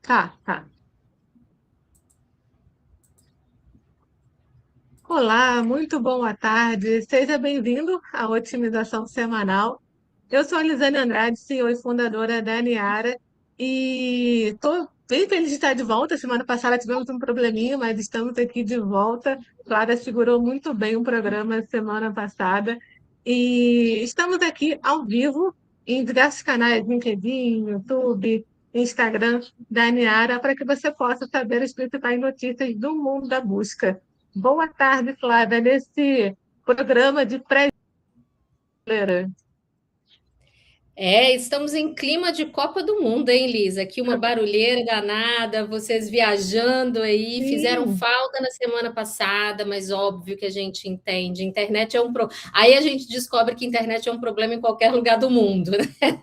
Tá, tá. Olá, muito boa tarde. Seja bem-vindo à Otimização Semanal. Eu sou a Lisane Andrade, CEO e fundadora da Aniara, e estou bem feliz de estar de volta. Semana passada tivemos um probleminha, mas estamos aqui de volta. Clara segurou muito bem o programa semana passada. E estamos aqui ao vivo em diversos canais, LinkedIn, YouTube, Instagram da Aniara, para que você possa saber as principais notícias do mundo da busca. Boa tarde, Flávia, nesse programa de pré-brasileira. Estamos em clima de Copa do Mundo, hein, Lisa? Aqui uma barulheira danada, vocês viajando aí, fizeram Sim, falta na semana passada, mas óbvio que a gente entende. Internet é Aí a gente descobre que internet é um problema em qualquer lugar do mundo, né?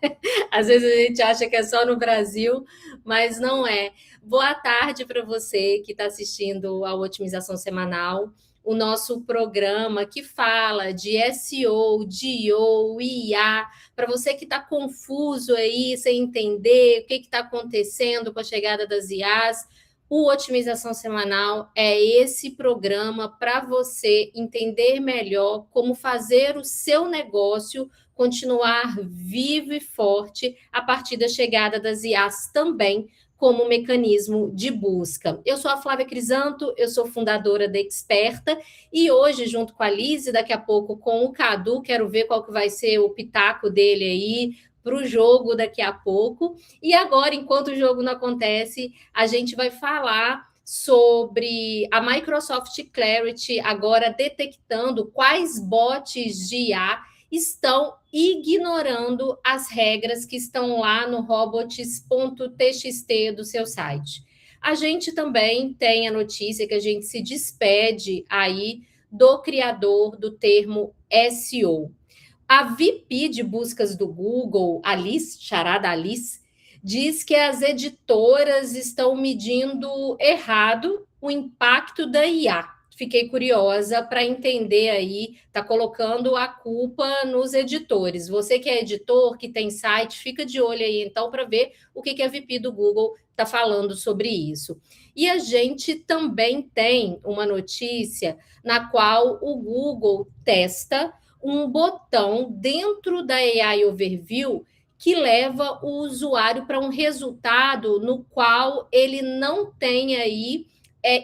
Às vezes a gente acha que é só no Brasil, mas não é. Boa tarde para você que está assistindo a Otimização Semanal, o nosso programa que fala de SEO, de IO, IA, para você que está confuso aí, sem entender o que está acontecendo com a chegada das IAs. O Otimização Semanal é esse programa para você entender melhor como fazer o seu negócio continuar vivo e forte a partir da chegada das IAs também como mecanismo de busca. Eu sou a Flávia Crisanto, eu sou fundadora da Experta e hoje, junto com a Liz, e daqui a pouco com o Cadu, quero ver qual que vai ser o pitaco dele aí para o jogo daqui a pouco. E agora, enquanto o jogo não acontece, a gente vai falar sobre a Microsoft Clarity agora detectando quais bots de IA estão ignorando as regras que estão lá no robots.txt do seu site. A gente também tem a notícia que a gente se despede aí do criador do termo SEO. A VP de buscas do Google, Alice, charada Alice, diz que as editoras estão medindo errado o impacto da IA. Fiquei curiosa para entender aí, está colocando a culpa nos editores. Você que é editor, que tem site, fica de olho aí então para ver o que a VP do Google está falando sobre isso. E a gente também tem uma notícia na qual o Google testa um botão dentro da AI Overview que leva o usuário para um resultado no qual ele não tem aí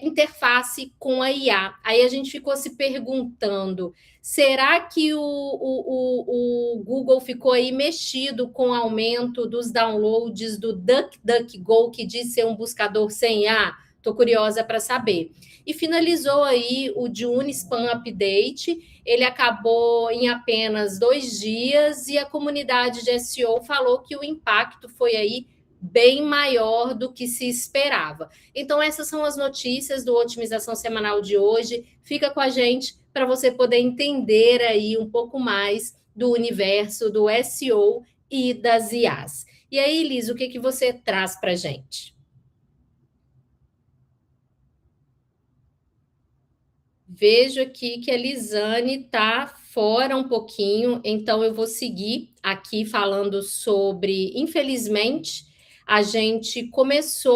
interface com a IA. Aí a gente ficou se perguntando: será que o Google ficou aí mexido com o aumento dos downloads do DuckDuckGo, que diz ser um buscador sem IA? Estou curiosa para saber. E finalizou aí o June Spam Update. Ele acabou em apenas 2 dias e a comunidade de SEO falou que o impacto foi aí bem maior do que se esperava. Então, essas são as notícias do Otimização Semanal de hoje. Fica com a gente para você poder entender aí um pouco mais do universo do SEO e das IAs. E aí, Liz, o que você traz para a gente? Vejo aqui que a Lisane está fora um pouquinho, então eu vou seguir aqui falando sobre, infelizmente, a gente começa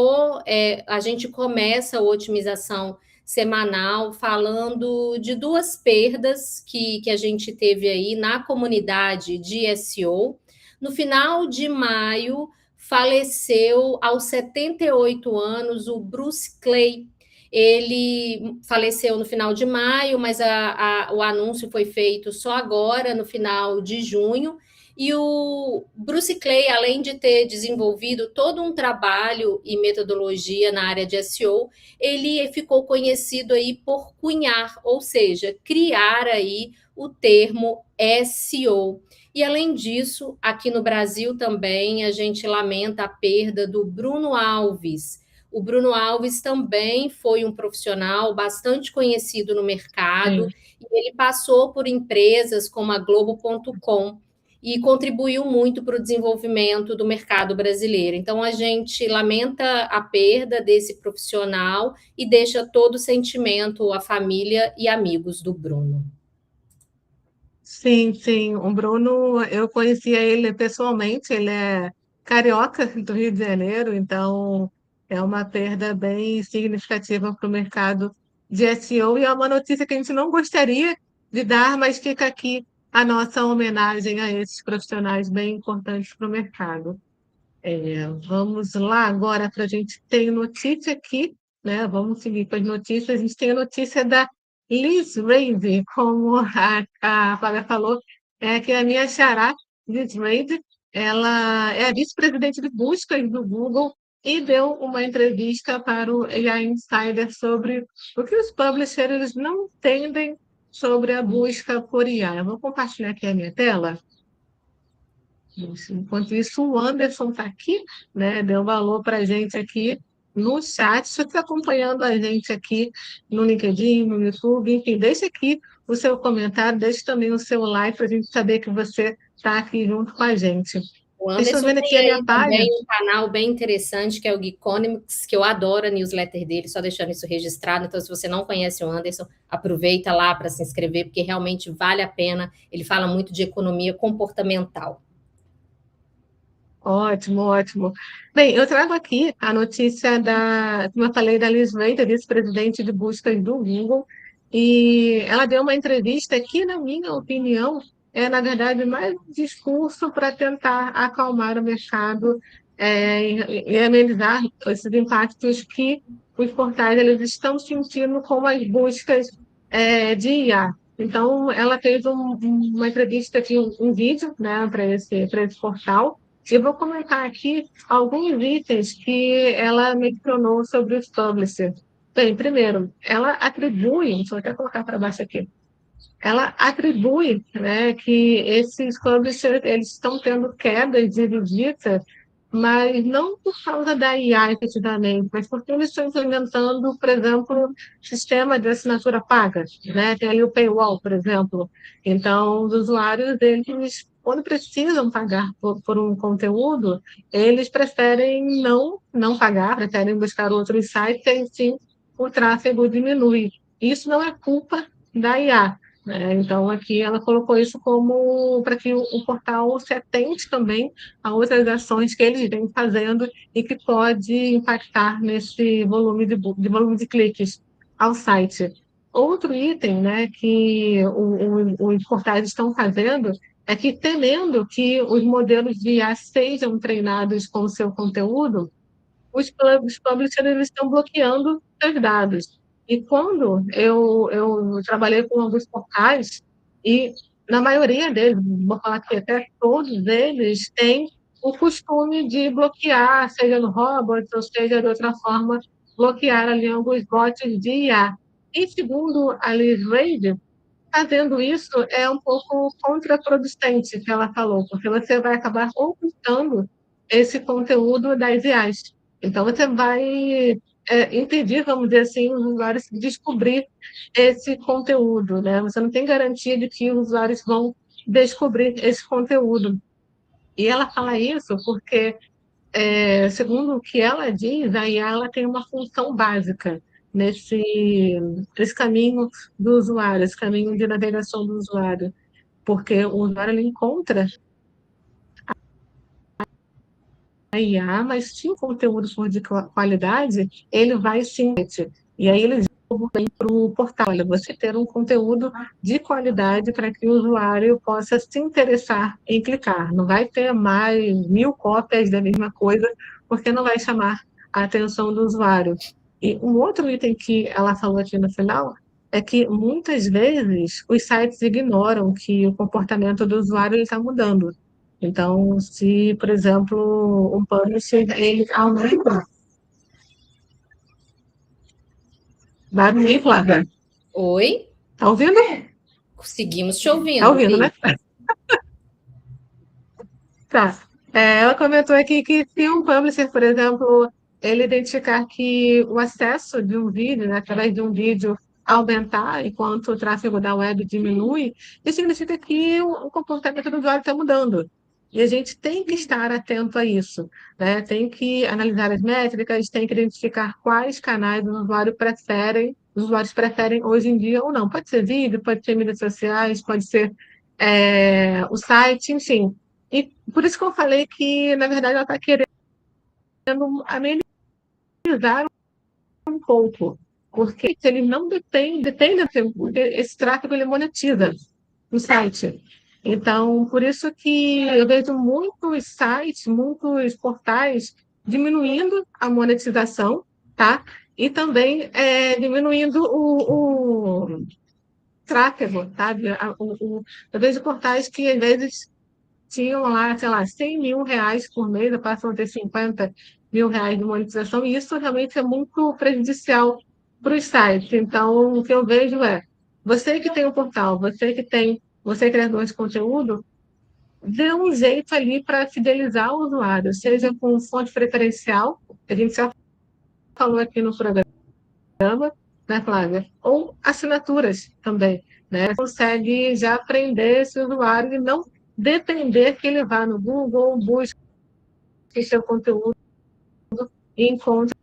a otimização semanal falando de duas perdas que a gente teve aí na comunidade de SEO. No final de maio, faleceu aos 78 anos o Bruce Clay. Ele faleceu no final de maio, mas o anúncio foi feito só agora, no final de junho. E o Bruce Clay, além de ter desenvolvido todo um trabalho e metodologia na área de SEO, ele ficou conhecido aí por cunhar, ou seja, criar aí o termo SEO. E além disso, aqui no Brasil também a gente lamenta a perda do Bruno Alves. O Bruno Alves também foi um profissional bastante conhecido no mercado, sim. e ele passou por empresas como a Globo.com e contribuiu muito para o desenvolvimento do mercado brasileiro. Então, a gente lamenta a perda desse profissional e deixa todo o sentimento à família e amigos do Bruno. Sim, sim. O Bruno, eu conhecia ele pessoalmente, ele é carioca do Rio de Janeiro, então É uma perda bem significativa para o mercado de SEO e é uma notícia que a gente não gostaria de dar, mas fica aqui a nossa homenagem a esses profissionais bem importantes para o mercado. Vamos lá agora para a gente ter notícia aqui, né? Vamos seguir com as notícias. A gente tem a notícia da Liz Reid, como a Flávia falou, que é a minha xará, Liz Reid. Ela é a vice-presidente de buscas do Google e deu uma entrevista para o AI Insider sobre o que os publishers eles não entendem sobre a busca por IA. Eu vou compartilhar aqui a minha tela. Enquanto isso, o Anderson está aqui, né? Deu valor para a gente aqui no chat. Se você está acompanhando a gente aqui no LinkedIn, no YouTube, enfim, deixe aqui o seu comentário, deixe também o seu like para a gente saber que você está aqui junto com a gente. O Estou Anderson vendo aqui tem a minha aí também página. um canal bem interessante, que é o Geekonomics, que eu adoro a newsletter dele, só deixando isso registrado. Então, se você não conhece o Anderson, aproveita lá para se inscrever, porque realmente vale a pena. Ele fala muito de economia comportamental. Ótimo, ótimo. Bem, eu trago aqui a notícia como eu falei, da Liz Reid, a vice-presidente de buscas do Google, e ela deu uma entrevista que, na minha opinião, é, na verdade, mais um discurso para tentar acalmar o mercado e amenizar esses impactos que os portais eles estão sentindo com as buscas de IA. Então, ela fez uma entrevista aqui, um vídeo, né, para esse portal, eu vou comentar aqui alguns itens que ela mencionou sobre os publishers. Bem, primeiro, ela atribui, deixa eu até colocar para baixo aqui, ela atribui, né, que esses publishers eles estão tendo quedas de visitas, mas não por causa da IA efetivamente, mas porque eles estão implementando, por exemplo, sistema de assinatura paga, né? Tem ali o paywall, por exemplo. Então, os usuários, eles, quando precisam pagar por um conteúdo, eles preferem não pagar, preferem buscar outros sites, e assim o tráfego diminui. Isso não é culpa da IA, né? Então, aqui ela colocou isso como para que o portal se atente também a outras ações que eles vêm fazendo e que pode impactar nesse de volume de cliques ao site. Outro item, né, que os portais estão fazendo é que, temendo que os modelos de IA sejam treinados com o seu conteúdo, os publishers eles estão bloqueando seus dados. E quando eu trabalhei com alguns portais, e na maioria deles, vou falar que até todos eles têm o costume de bloquear, seja no robots, ou seja de outra forma, bloquear ali alguns bots de IA. E segundo a Liz Reid, fazendo isso é um pouco contraproducente, que ela falou, porque você vai acabar ocultando esse conteúdo das IAs. Então, você vai impedir, vamos dizer assim, os usuários de descobrir esse conteúdo, né? Você não tem garantia de que os usuários vão descobrir esse conteúdo. E ela fala isso porque segundo o que ela diz, a IA ela tem uma função básica nesse caminho do usuário, esse caminho de navegação do usuário, porque o usuário ele encontra a IA, mas se o conteúdo for de qualidade, ele vai sim. E aí eles para o portal, olha, você ter um conteúdo de qualidade para que o usuário possa se interessar em clicar. Não vai ter mais 1000 cópias da mesma coisa, porque não vai chamar a atenção do usuário. E um outro item que ela falou aqui no final é que muitas vezes os sites ignoram que o comportamento do usuário está mudando. Então, se, por exemplo, um publisher ele aumenta barulho, Flávia. Oi? Tá ouvindo? Seguimos te Tá ouvindo. ouvindo, E né? Tá. Ela comentou aqui que se um publisher, por exemplo, ele identificar que o acesso de um vídeo, né, através de um vídeo, aumentar enquanto o tráfego da web diminui, isso significa que o comportamento do usuário está mudando. E a gente tem que estar atento a isso, né? Tem que analisar as métricas, tem que identificar quais canais os usuários preferem hoje em dia ou não. Pode ser vídeo, pode ser mídias sociais, pode ser o site, enfim. E por isso que eu falei que, na verdade, ela está querendo amenizar um pouco, porque ele não detém esse tráfego, ele monetiza no site. Então, por isso que eu vejo muitos sites, muitos portais diminuindo a monetização, tá? E também diminuindo o tráfego, sabe? Eu vejo portais que, às vezes, tinham lá, sei lá, R$ 100.000 por mês, passam a ter R$ 50.000 de monetização, e isso realmente é muito prejudicial para os sites. Então, o que eu vejo é, você que tem um portal, você é criador de conteúdo, dê um jeito ali para fidelizar o usuário, seja com fonte preferencial, que a gente já falou aqui no programa, né, Flávia? Ou assinaturas também, né? Consegue já aprender esse usuário e não depender que ele vá no Google, busque seu conteúdo e encontre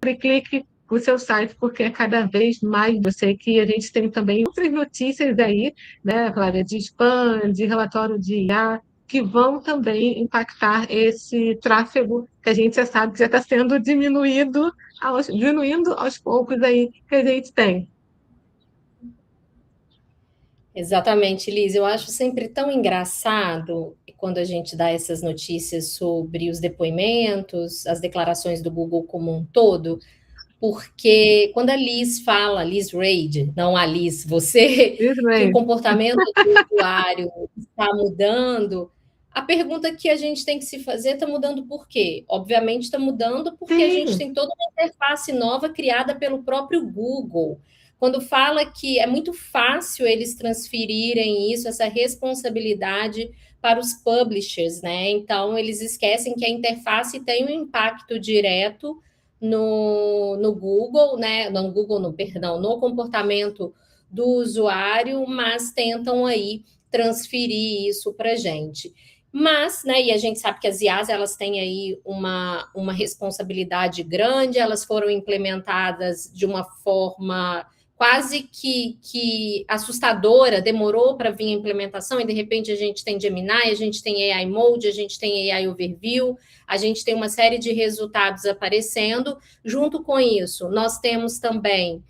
e clique o seu site, porque é cada vez mais. Eu sei que a gente tem também outras notícias aí, né, Flávia, de spam, de relatório de IA, que vão também impactar esse tráfego que a gente já sabe que já está sendo diminuindo aos poucos aí que a gente tem. Exatamente, Liz. Eu acho sempre tão engraçado quando a gente dá essas notícias sobre os depoimentos, as declarações do Google como um todo, porque quando a Liz fala, Liz Reid, não a Liz, você, Isso que o mesmo. comportamento do usuário está mudando, a pergunta que a gente tem que se fazer está mudando por quê? Obviamente está mudando porque a gente Sim, tem toda uma interface nova criada pelo próprio Google. Quando fala que é muito fácil eles transferirem isso, essa responsabilidade para os publishers, né? Então, eles esquecem que a interface tem um impacto direto no Google, né? No Google, no, perdão, no comportamento do usuário, mas tentam aí transferir isso para a gente. Mas, né, e a gente sabe que as IAs, elas têm aí uma responsabilidade grande, elas foram implementadas de uma forma quase que assustadora, demorou para vir a implementação, e de repente a gente tem Gemini, a gente tem AI Mode, a gente tem AI Overview, a gente tem uma série de resultados aparecendo. Junto com isso, nós temos também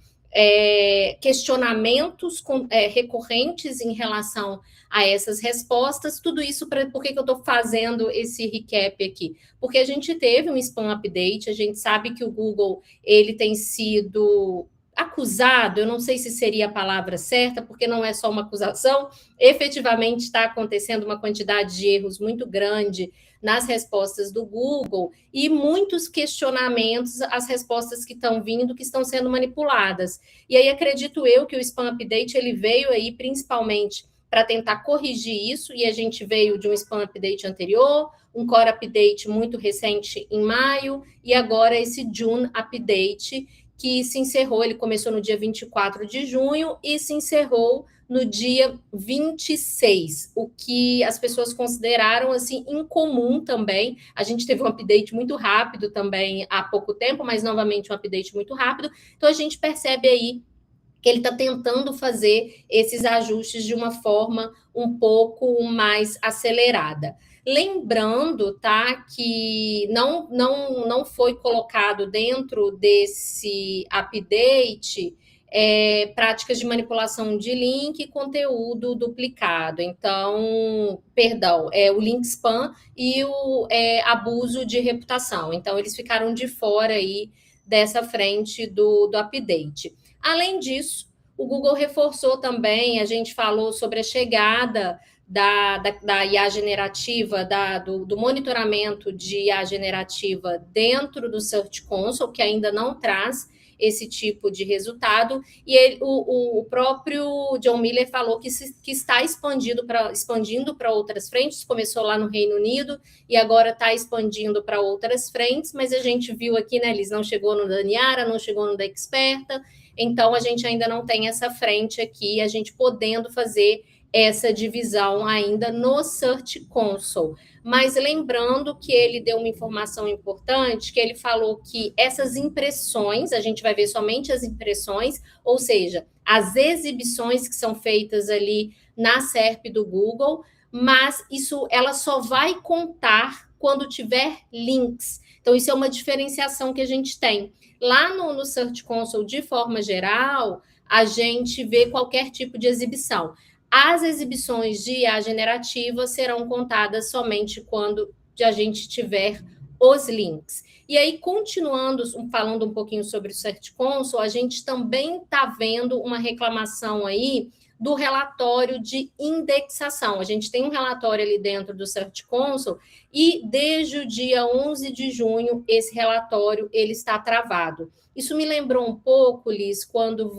questionamentos recorrentes em relação a essas respostas. Tudo isso, por que eu estou fazendo esse recap aqui? Porque a gente teve um spam update, a gente sabe que o Google ele tem sido acusado, eu não sei se seria a palavra certa, porque não é só uma acusação, efetivamente está acontecendo uma quantidade de erros muito grande nas respostas do Google e muitos questionamentos às respostas que estão vindo, que estão sendo manipuladas. E aí acredito eu que o Spam Update ele veio aí principalmente para tentar corrigir isso, e a gente veio de um Spam Update anterior, um Core Update muito recente em maio, e agora esse June Update, que se encerrou, ele começou no dia 24 de junho e se encerrou no dia 26, o que as pessoas consideraram assim incomum também. A gente teve um update muito rápido também há pouco tempo, mas novamente um update muito rápido. Então a gente percebe aí que ele está tentando fazer esses ajustes de uma forma um pouco mais acelerada. Lembrando, tá, que não foi colocado dentro desse update práticas de manipulação de link e conteúdo duplicado. Então, perdão, o link spam e o abuso de reputação. Então, eles ficaram de fora aí dessa frente do update. Além disso, o Google reforçou também, a gente falou sobre a chegada da IA generativa, do monitoramento de IA generativa dentro do Search Console, que ainda não traz esse tipo de resultado, e o próprio John Miller falou que está expandindo para outras frentes, começou lá no Reino Unido e agora está expandindo para outras frentes, mas a gente viu aqui, né, Liz, não chegou no da Niara, não chegou no da Experta, então a gente ainda não tem essa frente aqui, a gente podendo fazer essa divisão ainda no Search Console. Mas lembrando que ele deu uma informação importante, que ele falou que essas impressões, a gente vai ver somente as impressões, ou seja, as exibições que são feitas ali na SERP do Google, mas ela só vai contar quando tiver links. Então, isso é uma diferenciação que a gente tem. Lá no Search Console, de forma geral, a gente vê qualquer tipo de exibição. As exibições de IA generativa serão contadas somente quando a gente tiver os links. E aí, continuando, falando um pouquinho sobre o Search Console, a gente também está vendo uma reclamação aí do relatório de indexação. A gente tem um relatório ali dentro do Search Console e desde o dia 11 de junho esse relatório ele está travado. Isso me lembrou um pouco, Liz, quando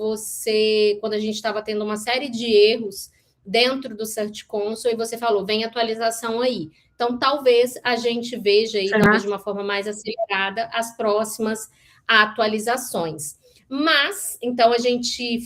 a gente estava tendo uma série de erros dentro do Search Console e você falou, vem atualização aí. Então, talvez a gente veja aí, talvez de uma forma mais acelerada, as próximas atualizações. Mas, então, a gente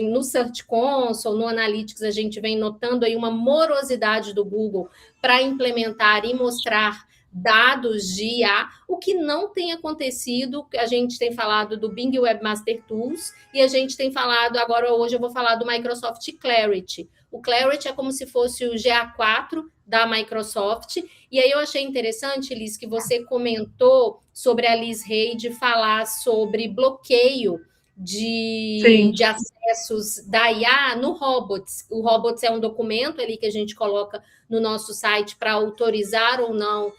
no Search Console, no Analytics, a gente vem notando aí uma morosidade do Google para implementar e mostrar dados de IA, o que não tem acontecido, a gente tem falado do Bing Webmaster Tools e a gente tem falado, agora hoje eu vou falar do Microsoft Clarity. O Clarity é como se fosse o GA4 da Microsoft, e aí eu achei interessante, Liz, que você comentou sobre a Liz Reid falar sobre bloqueio de acessos da IA no Robots. O Robots é um documento ali que a gente coloca no nosso site para autorizar ou não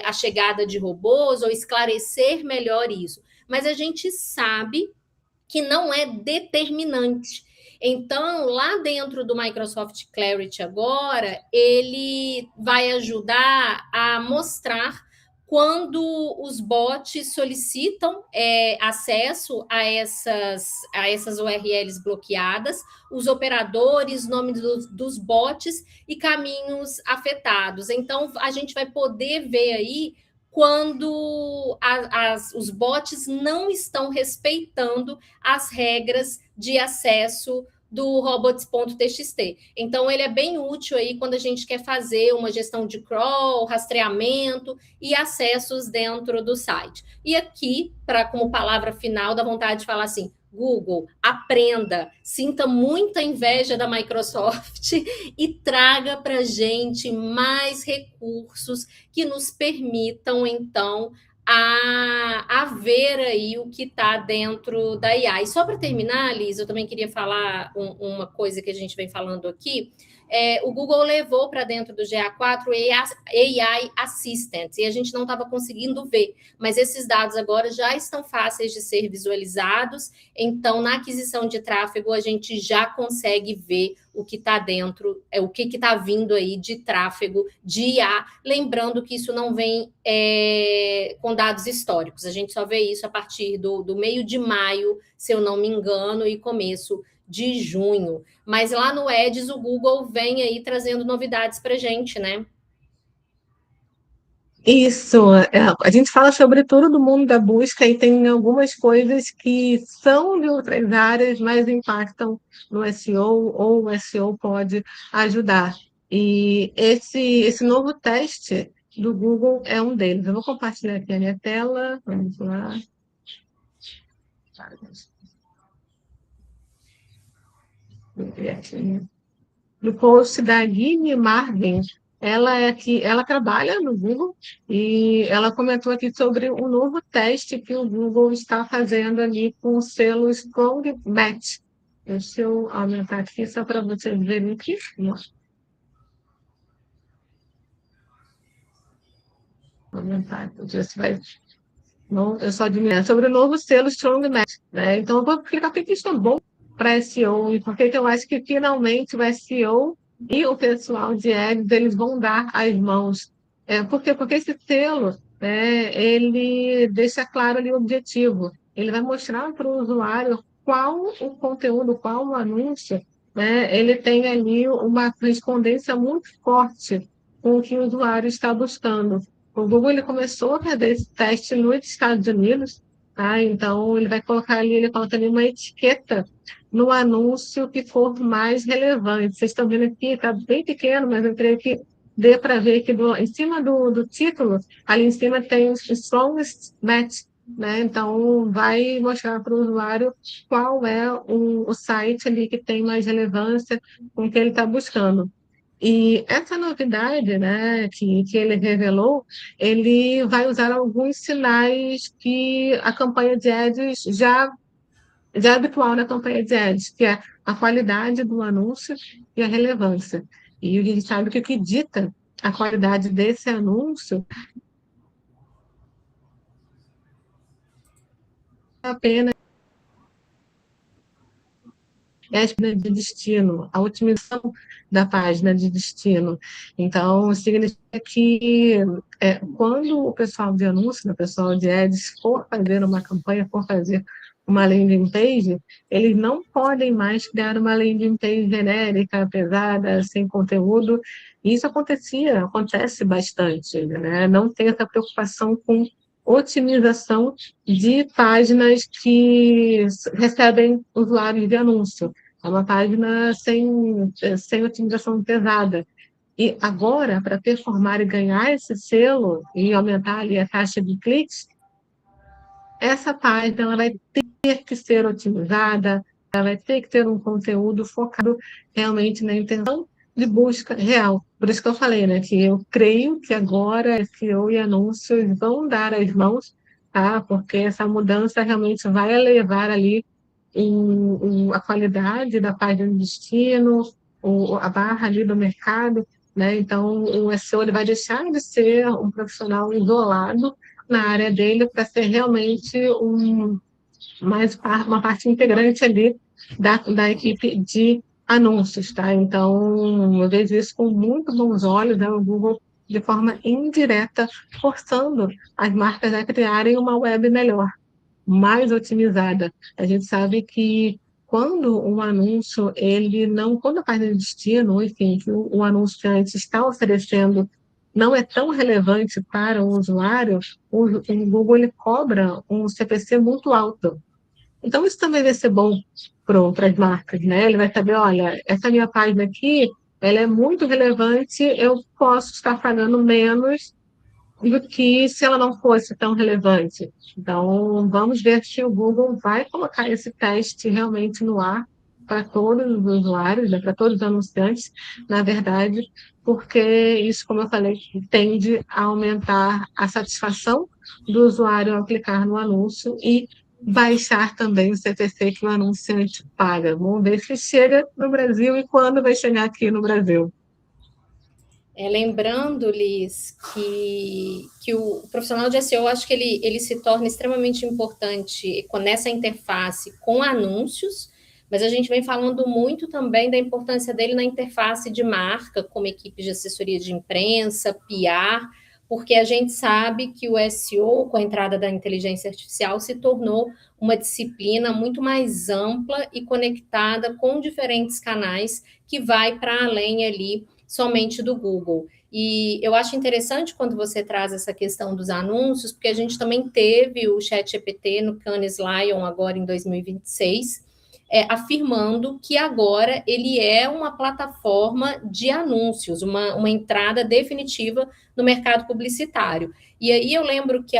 a chegada de robôs ou esclarecer melhor isso. Mas a gente sabe que não é determinante. Então, lá dentro do Microsoft Clarity agora, ele vai ajudar a mostrar quando os bots solicitam acesso a essas URLs bloqueadas, os operadores, nomes dos bots e caminhos afetados. Então, a gente vai poder ver aí quando os bots não estão respeitando as regras de acesso do robots.txt. Então, ele é bem útil aí quando a gente quer fazer uma gestão de crawl, rastreamento e acessos dentro do site. E aqui, como palavra final, dá vontade de falar assim, Google, aprenda, sinta muita inveja da Microsoft e traga para a gente mais recursos que nos permitam, então, a ver aí o que está dentro da IA. E só para terminar, Liz, eu também queria falar uma coisa que a gente vem falando aqui. O Google levou para dentro do GA4 AI Assistant, e a gente não estava conseguindo ver, mas esses dados agora já estão fáceis de ser visualizados, então na aquisição de tráfego a gente já consegue ver o que está dentro, o que está vindo aí de tráfego de IA, lembrando que isso não vem com dados históricos, a gente só vê isso a partir do meio de maio, se eu não me engano, e começo de junho. Mas lá no Ads, o Google vem aí trazendo novidades para a gente, né? Isso, a gente fala sobre tudo do mundo da busca e tem algumas coisas que são de outras áreas, mas impactam no SEO ou o SEO pode ajudar. E esse novo teste do Google é um deles. Eu vou compartilhar aqui a minha tela. Vamos lá. No post da Aline Marvin, ela trabalha no Google e ela comentou aqui sobre um novo teste que o Google está fazendo ali com o selo Strong Match. Deixa eu aumentar aqui só para vocês verem aqui. Aumentar, então, você vai. Não, eu só diminuir. Sobre o novo selo Strong Match, né? Então, eu vou explicar por que isso é bom para SEO e por que eu acho que finalmente o SEO e o pessoal de ads, eles vão dar as mãos. Porque esse selo, né, ele deixa claro ali o objetivo. Ele vai mostrar para o usuário qual o conteúdo, qual o anúncio, né, ele tem ali uma correspondência muito forte com o que o usuário está buscando. O Google ele começou a fazer esse teste nos Estados Unidos, tá? Então ele vai colocar ali, ele coloca ali uma etiqueta no anúncio que for mais relevante. Vocês estão vendo aqui, está bem pequeno, mas eu creio que dê para ver que em cima do título, ali em cima tem o strongest match, né? Então vai mostrar para o usuário qual é o site ali que tem mais relevância com o que ele está buscando. E essa novidade, né, que ele revelou, ele vai usar alguns sinais que a campanha de ads já é habitual na campanha de ads, que é a qualidade do anúncio e a relevância. E a gente sabe que o que dita a qualidade desse anúncio é apenas a página de destino, a otimização da página de destino. Então, significa que quando o pessoal de anúncio, né, o pessoal de ads, for fazer uma campanha, for fazer uma landing page, eles não podem mais criar uma landing page genérica, pesada, sem conteúdo. Isso acontece bastante, né? Não tem essa preocupação com otimização de páginas que recebem usuários de anúncio. É uma página sem otimização pesada. E agora, para performar e ganhar esse selo e aumentar ali a taxa de cliques, essa página ela vai ter que ser otimizada, ela vai ter que ter um conteúdo focado realmente na intenção de busca real. Por isso que eu falei, né, que eu creio que agora SEO e anúncios vão dar as mãos, tá? Porque essa mudança realmente vai elevar ali a qualidade da página de destino, a barra ali do mercado, né? Então, o SEO ele vai deixar de ser um profissional isolado na área dele para ser realmente uma parte integrante ali da equipe de anúncios, tá? Então, eu vejo isso com muito bons olhos, né? O Google, de forma indireta, forçando as marcas a criarem uma web melhor, mais otimizada. A gente sabe que quando um anúncio, ele não, quando a página de destino, enfim, que o anunciante está oferecendo não é tão relevante para o usuário, o Google ele cobra um CPC muito alto. Então, isso também vai ser bom para as marcas, né? Ele vai saber, olha, essa minha página aqui, ela é muito relevante, eu posso estar pagando menos do que se ela não fosse tão relevante. Então, vamos ver se o Google vai colocar esse teste realmente no ar para todos os usuários, né, para todos os anunciantes, na verdade, porque isso, como eu falei, tende a aumentar a satisfação do usuário ao clicar no anúncio e baixar também o CPC que o anunciante paga. Vamos ver se chega no Brasil e quando vai chegar aqui no Brasil. Lembrando, Liz, que o profissional de SEO, acho que ele se torna extremamente importante nessa interface com anúncios, mas a gente vem falando muito também da importância dele na interface de marca, como equipe de assessoria de imprensa, PR, porque a gente sabe que o SEO, com a entrada da inteligência artificial, se tornou uma disciplina muito mais ampla e conectada com diferentes canais que vai para além ali somente do Google. E eu acho interessante quando você traz essa questão dos anúncios, porque a gente também teve o ChatGPT no Cannes Lion agora em 2026, afirmando que agora ele é uma plataforma de anúncios, uma entrada definitiva no mercado publicitário. E aí eu lembro que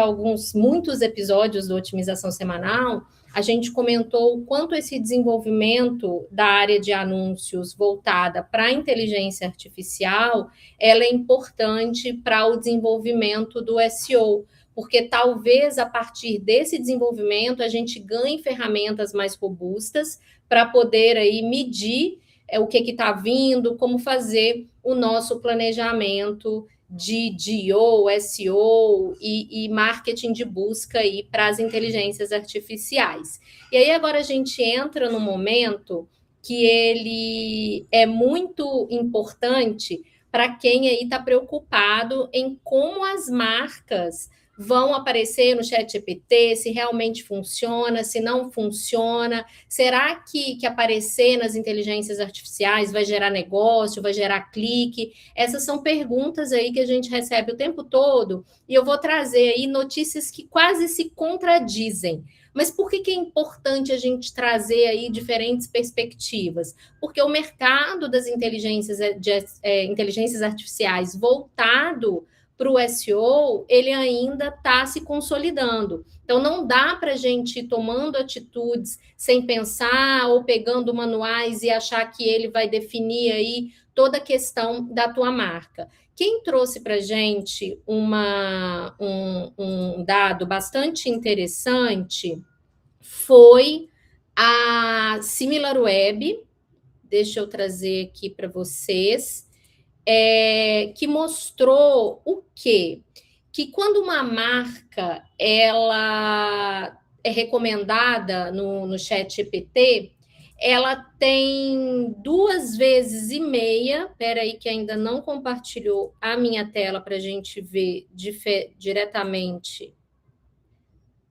muitos episódios do Otimização Semanal, a gente comentou o quanto esse desenvolvimento da área de anúncios voltada para a inteligência artificial, ela é importante para o desenvolvimento do SEO, porque talvez a partir desse desenvolvimento a gente ganhe ferramentas mais robustas para poder aí medir o que está vindo, como fazer o nosso planejamento de DO, SEO e marketing de busca aí para as inteligências artificiais. E aí agora a gente entra no momento que ele é muito importante para quem aí está preocupado em como as marcas vão aparecer no ChatGPT, se realmente funciona, se não funciona. Será que aparecer nas inteligências artificiais vai gerar negócio, vai gerar clique? Essas são perguntas aí que a gente recebe o tempo todo, e eu vou trazer aí notícias que quase se contradizem. Mas por que é importante a gente trazer aí diferentes perspectivas? Porque o mercado das inteligências artificiais voltado para o SEO, ele ainda está se consolidando. Então, não dá para a gente ir tomando atitudes sem pensar ou pegando manuais e achar que ele vai definir aí toda a questão da tua marca. Quem trouxe para a gente um dado bastante interessante foi a SimilarWeb. Deixa eu trazer aqui para vocês, que mostrou o quê? Que quando uma marca ela é recomendada no ChatGPT, ela tem 2,5 vezes. Espera aí que ainda não compartilhou a minha tela para a gente ver diretamente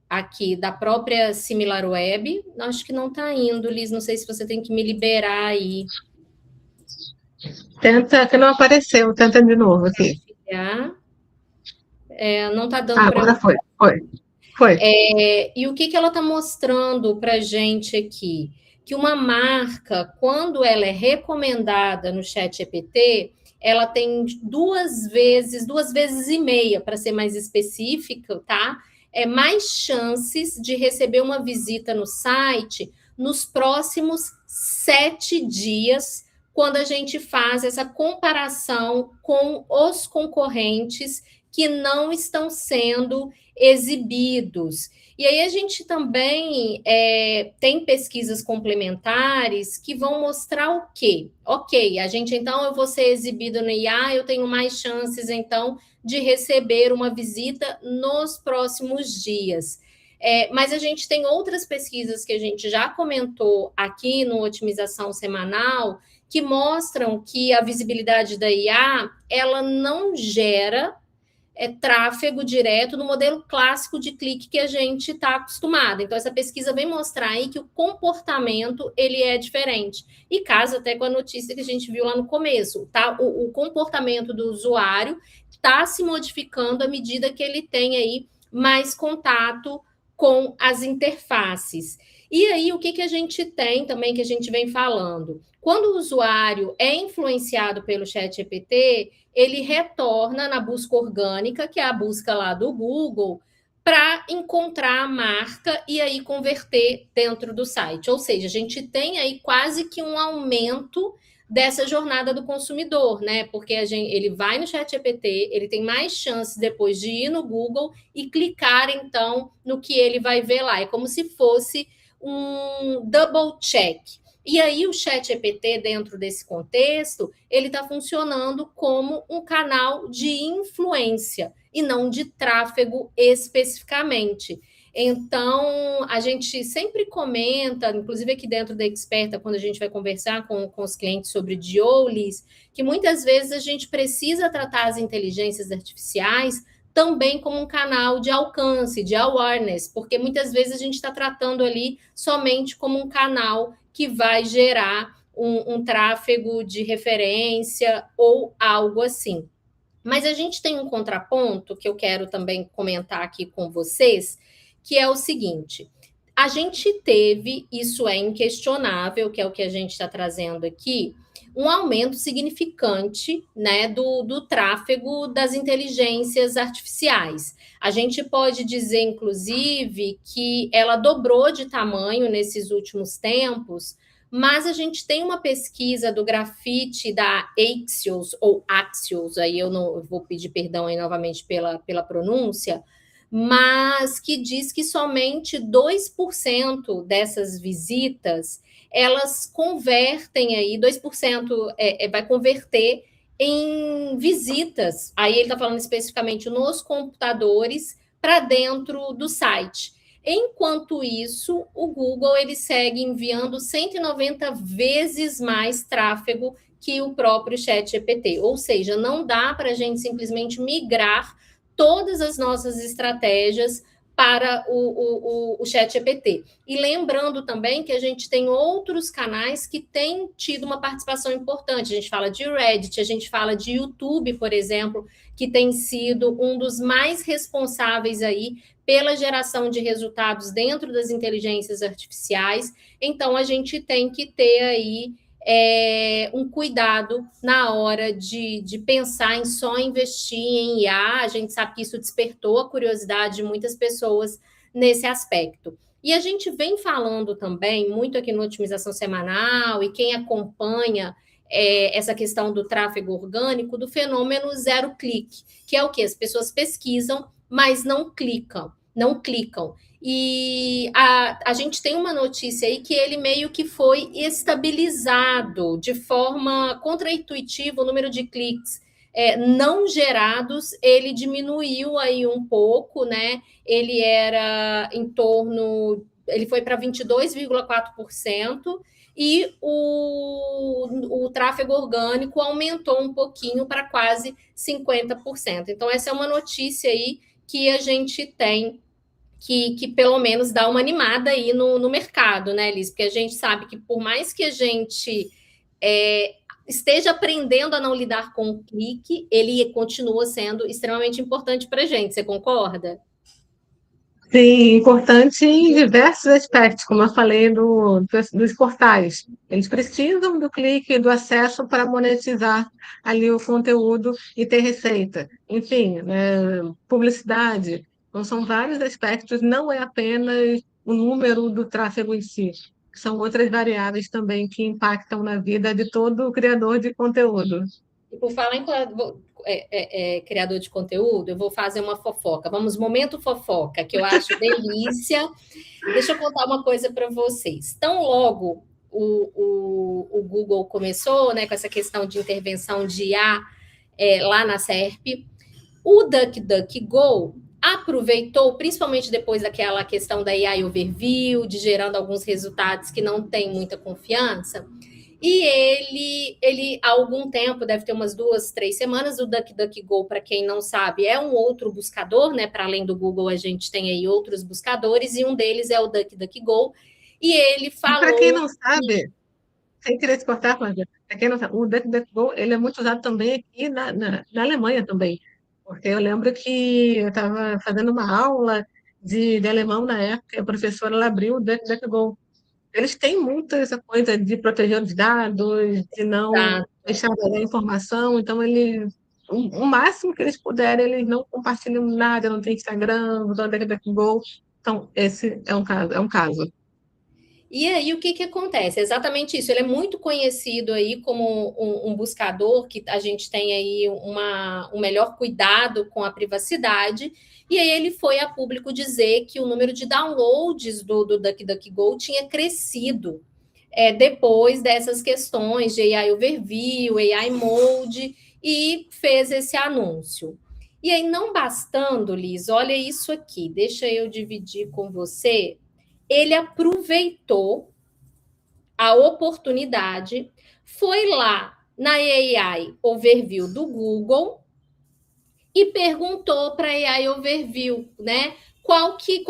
aqui da própria SimilarWeb. Acho que não está indo, Liz. Não sei se você tem que me liberar aí. Tenta, que não apareceu, tenta de novo aqui. Não está dando para. Agora foi. E o que ela está mostrando para a gente aqui? Que uma marca, quando ela é recomendada no ChatGPT, ela tem 2,5 vezes, para ser mais específica, tá? Mais chances de receber uma visita no site nos próximos 7 dias, quando a gente faz essa comparação com os concorrentes que não estão sendo exibidos. E aí a gente também tem pesquisas complementares que vão mostrar o quê? Ok, eu vou ser exibido no IA, eu tenho mais chances, então, de receber uma visita nos próximos dias. Mas a gente tem outras pesquisas que a gente já comentou aqui no Otimização Semanal, que mostram que a visibilidade da IA, ela não gera tráfego direto no modelo clássico de clique que a gente está acostumado. Então, essa pesquisa vem mostrar aí que o comportamento ele é diferente. E casa até com a notícia que a gente viu lá no começo, tá? O comportamento do usuário está se modificando à medida que ele tem aí mais contato com as interfaces. E aí, o que a gente tem também, que a gente vem falando? Quando o usuário é influenciado pelo ChatGPT, ele retorna na busca orgânica, que é a busca lá do Google, para encontrar a marca e aí converter dentro do site. Ou seja, a gente tem aí quase que um aumento dessa jornada do consumidor, né? Porque ele vai no ChatGPT, ele tem mais chances depois de ir no Google e clicar, então, no que ele vai ver lá. É como se fosse um double check. E aí o ChatGPT, dentro desse contexto, ele está funcionando como um canal de influência e não de tráfego especificamente. Então, a gente sempre comenta, inclusive aqui dentro da Experta, quando a gente vai conversar com os clientes sobre DIOLIS, que muitas vezes a gente precisa tratar as inteligências artificiais também como um canal de alcance, de awareness, porque muitas vezes a gente está tratando ali somente como um canal que vai gerar um tráfego de referência ou algo assim. Mas a gente tem um contraponto que eu quero também comentar aqui com vocês, que é o seguinte: a gente teve, isso é inquestionável, que é o que a gente está trazendo aqui, um aumento significante, né, do tráfego das inteligências artificiais. A gente pode dizer, inclusive, que ela dobrou de tamanho nesses últimos tempos, mas a gente tem uma pesquisa do Grafite da Axios, ou Axios, aí eu não vou pedir perdão aí novamente pela pronúncia, mas que diz que somente 2% dessas visitas elas convertem aí, 2% vai converter em visitas. Aí ele está falando especificamente nos computadores para dentro do site. Enquanto isso, o Google ele segue enviando 190 vezes mais tráfego que o próprio ChatGPT. Ou seja, não dá para a gente simplesmente migrar todas as nossas estratégias para o ChatGPT. E lembrando também que a gente tem outros canais que têm tido uma participação importante. A gente fala de Reddit, a gente fala de YouTube, por exemplo, que tem sido um dos mais responsáveis aí pela geração de resultados dentro das inteligências artificiais. Então, a gente tem que ter aí um cuidado na hora de pensar em só investir em IA. A gente sabe que isso despertou a curiosidade de muitas pessoas nesse aspecto. E a gente vem falando também muito aqui no Otimização Semanal, e quem acompanha essa questão do tráfego orgânico, do fenômeno zero clique, que é o que? As pessoas pesquisam, mas não clicam, não clicam. E a gente tem uma notícia aí que ele meio que foi estabilizado de forma contraintuitiva, o número de cliques não gerados, ele diminuiu aí um pouco, né? Ele era em torno, ele foi para 22,4%, e o tráfego orgânico aumentou um pouquinho para quase 50%. Então, essa é uma notícia aí que a gente tem que pelo menos dá uma animada aí no mercado, né, Liz? Porque a gente sabe que por mais que a gente esteja aprendendo a não lidar com o clique, ele continua sendo extremamente importante para a gente. Você concorda? Sim, importante em diversos aspectos, como eu falei dos portais. Eles precisam do clique, do acesso para monetizar ali o conteúdo e ter receita. Enfim, né, publicidade. Então, são vários aspectos, não é apenas o número do tráfego em si. São outras variáveis também que impactam na vida de todo criador de conteúdo. E por falar em criador de conteúdo, eu vou fazer uma fofoca. Vamos, momento fofoca, que eu acho delícia. Deixa eu contar uma coisa para vocês. Tão logo o Google começou, né, com essa questão de intervenção de IA lá na SERP, o DuckDuckGo aproveitou, principalmente depois daquela questão da AI Overview, de gerando alguns resultados que não tem muita confiança, e há algum tempo, deve ter umas 2, 3 semanas, o DuckDuckGo, para quem não sabe, é um outro buscador, né? Para além do Google, a gente tem aí outros buscadores, e um deles é o DuckDuckGo, e ele E para quem falou. não sabe, sem querer te cortar, Flávia, para quem não sabe, o DuckDuckGo, ele é muito usado também aqui na Alemanha também, porque eu lembro que eu estava fazendo uma aula de alemão na época, e a professora ela abriu o DuckDuckGo. Eles têm muito essa coisa de proteger os dados, de não Tá. deixar vazar informação, então o máximo que eles puderem, eles não compartilham nada, não tem Instagram, usam o DuckDuckGo. Então, esse é um caso, é um caso. E aí, o que que acontece? É exatamente isso. Ele é muito conhecido aí como um buscador que a gente tem aí um melhor cuidado com a privacidade. E aí ele foi a público dizer que o número de downloads do DuckDuckGo tinha crescido depois dessas questões de AI Overview, AI Mode, e fez esse anúncio. E aí, não bastando, Liz, olha isso aqui, deixa eu dividir com você. Ele aproveitou a oportunidade, foi lá na AI Overview do Google e perguntou para a AI Overview, né? Qual que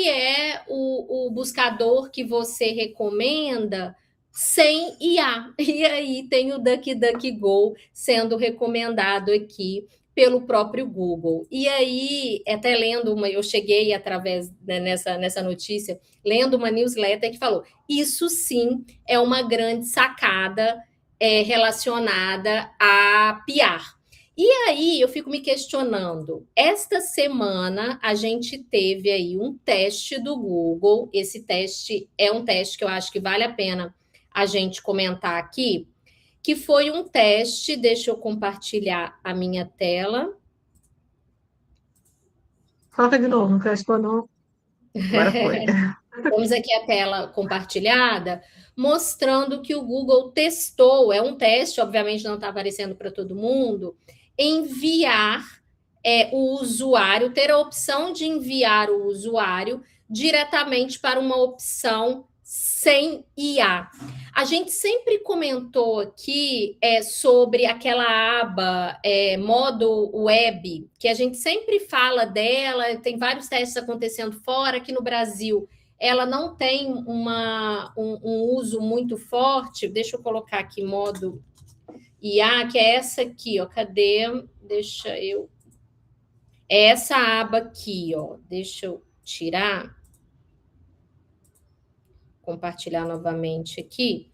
é o buscador que você recomenda sem IA? E aí tem o DuckDuckGo sendo recomendado aqui pelo próprio Google. E aí, até lendo eu cheguei através nessa notícia, lendo uma newsletter que falou: isso sim é uma grande sacada relacionada a PR. E aí eu fico me questionando. Esta semana a gente teve aí um teste do Google. Esse teste é um teste que eu acho que vale a pena a gente comentar aqui, que foi um teste. Deixa eu compartilhar a minha tela. Coloca de novo, que eu acho que eu não. Agora foi. Temos aqui a tela compartilhada, mostrando que o Google testou, é um teste, obviamente não está aparecendo para todo mundo, enviar o usuário, ter a opção de enviar o usuário diretamente para uma opção sem IA. A gente sempre comentou aqui sobre aquela aba modo web, que a gente sempre fala dela, tem vários testes acontecendo fora, aqui no Brasil ela não tem um uso muito forte. Deixa eu colocar aqui modo IA, que é essa aqui, ó. Cadê? Deixa eu. É essa aba aqui, ó. Deixa eu tirar, compartilhar novamente aqui.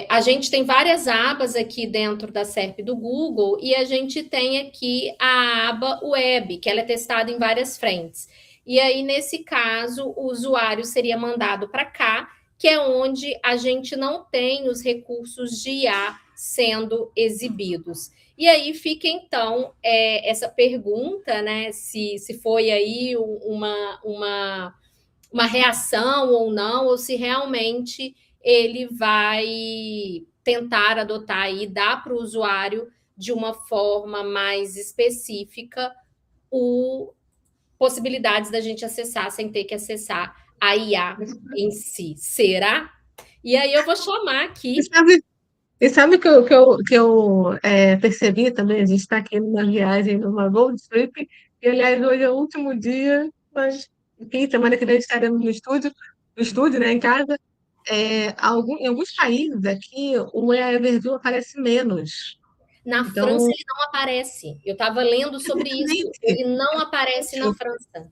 A gente tem várias abas aqui dentro da SERP do Google e a gente tem aqui a aba Web, que ela é testada em várias frentes. E aí, nesse caso, o usuário seria mandado para cá, que é onde a gente não tem os recursos de IA sendo exibidos. E aí fica, então, essa pergunta, né, se foi aí uma reação ou não, ou se realmente ele vai tentar adotar e dar para o usuário de uma forma mais específica possibilidades da gente acessar sem ter que acessar a IA em si. Será? E aí eu vou chamar E aqui. sabe, e sabe o que eu percebi também? A gente está aqui numa viagem, numa road trip, e aliás, hoje é o último dia, mas enfim, semana que vem estaremos no estúdio, né, em casa. Em alguns países aqui, o Everview aparece menos. Na França Então, ele não aparece. Eu estava lendo sobre isso. exatamente. Ele não aparece na França.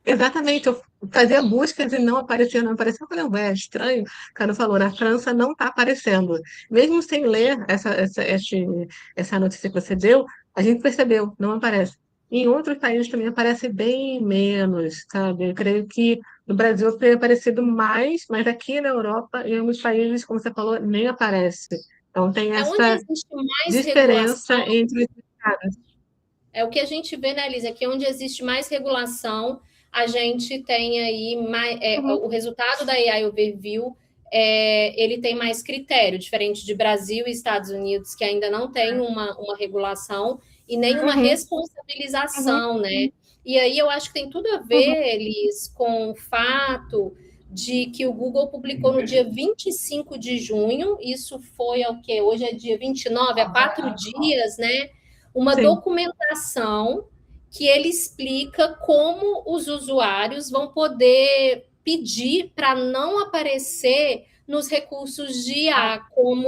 Exatamente, eu fazia buscas e não aparecia, não aparecia. Eu falei, ué, é estranho. O cara falou, na França não está aparecendo. Mesmo sem ler essa notícia que você deu, a gente percebeu, não aparece. Em outros países também aparece bem menos, sabe? Eu creio que no Brasil tem aparecido mais, mas aqui na Europa, em alguns países, como você falou, nem aparece. Então tem É onde essa existe mais diferença regulação. entre os estados. É o que a gente vê, né, Elisa? Que onde existe mais regulação, a gente tem aí Uhum, o resultado da AI Overview, ele tem mais critério, diferente de Brasil e Estados Unidos, que ainda não tem uma regulação e nem uma uhum, uhum, responsabilização, né? E aí eu acho que tem tudo a uhum. ver, Elis, com o fato de que o Google publicou no dia 25 de junho, isso foi o quê? Hoje é dia 29, há 4 dias, né? Uma Sim. documentação que ele explica como os usuários vão poder pedir para não aparecer nos recursos de IA, como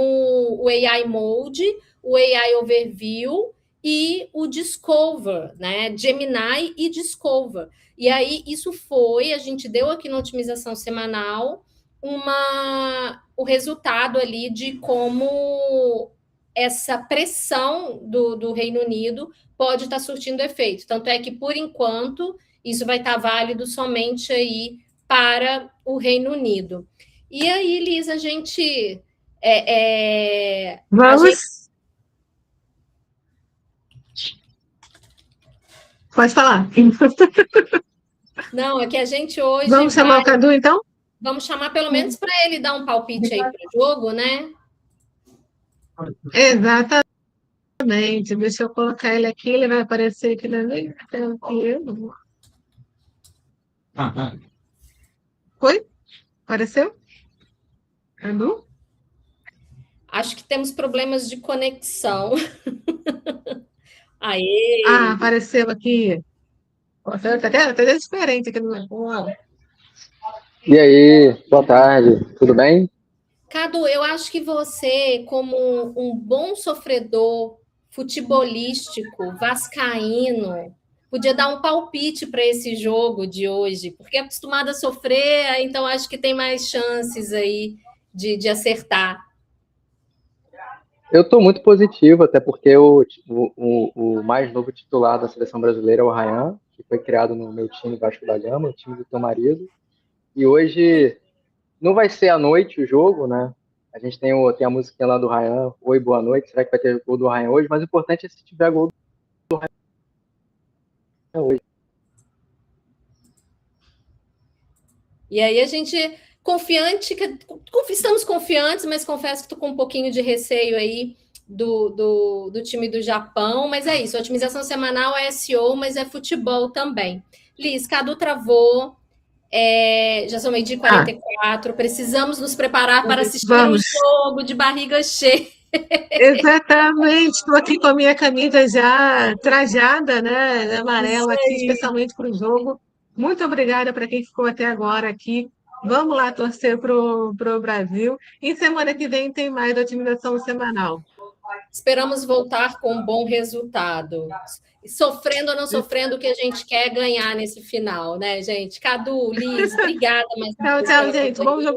o AI Mode, o AI Overview e o Discover, né? Gemini e Discover. E aí, isso foi, a gente deu aqui na otimização semanal o resultado ali de como essa pressão do Reino Unido pode estar surtindo efeito. Tanto é que, por enquanto, isso vai estar válido somente aí para o Reino Unido. E aí, Liz, a gente. Vamos. Pode falar. Não, é que a gente hoje Vamos chamar vai. o Cadu, então? Vamos chamar pelo menos para ele dar um palpite aí para o jogo, né? Exatamente. Deixa eu colocar ele aqui, ele vai aparecer aqui na minha tela. Foi? Apareceu? Cadu? Acho que temos problemas de conexão. Aê! Ah, apareceu aqui. Nossa, tá até diferente aqui no meu. E aí, boa tarde, tudo bem? Cadu, eu acho que você, como um bom sofredor futebolístico, vascaíno, podia dar um palpite para esse jogo de hoje, porque é acostumado a sofrer, então acho que tem mais chances aí de acertar. Eu estou muito positivo, até porque o mais novo titular da seleção brasileira é o Ryan, que foi criado no meu time Vasco da Gama, o time do teu marido. E hoje não vai ser à noite o jogo, né? A gente tem a musiquinha lá do Ryan, Oi, boa noite. Será que vai ter gol do Ryan hoje? Mas o importante é se tiver gol do Ryan hoje. E aí a gente confiante, estamos confiantes, mas confesso que estou com um pouquinho de receio aí do time do Japão, mas é isso, a otimização semanal é SEO, mas é futebol também. Liz, Cadu travou, já são meio-dia e Ah, 44, precisamos nos preparar para assistir o vamos. jogo de barriga cheia. Exatamente. Estou aqui com a minha camisa já trajada, né? Isso Amarela aqui, aí. especialmente para o jogo. Muito obrigada para quem ficou até agora aqui. Vamos lá torcer pro Brasil. E semana que vem tem mais otimização semanal. Esperamos voltar com um bom resultado. Sofrendo ou não sofrendo, o que a gente quer ganhar nesse final, né, gente? Cadu, Liz, obrigada mais uma Tchau, vez tchau, pela gente. Bom companhia. jogo.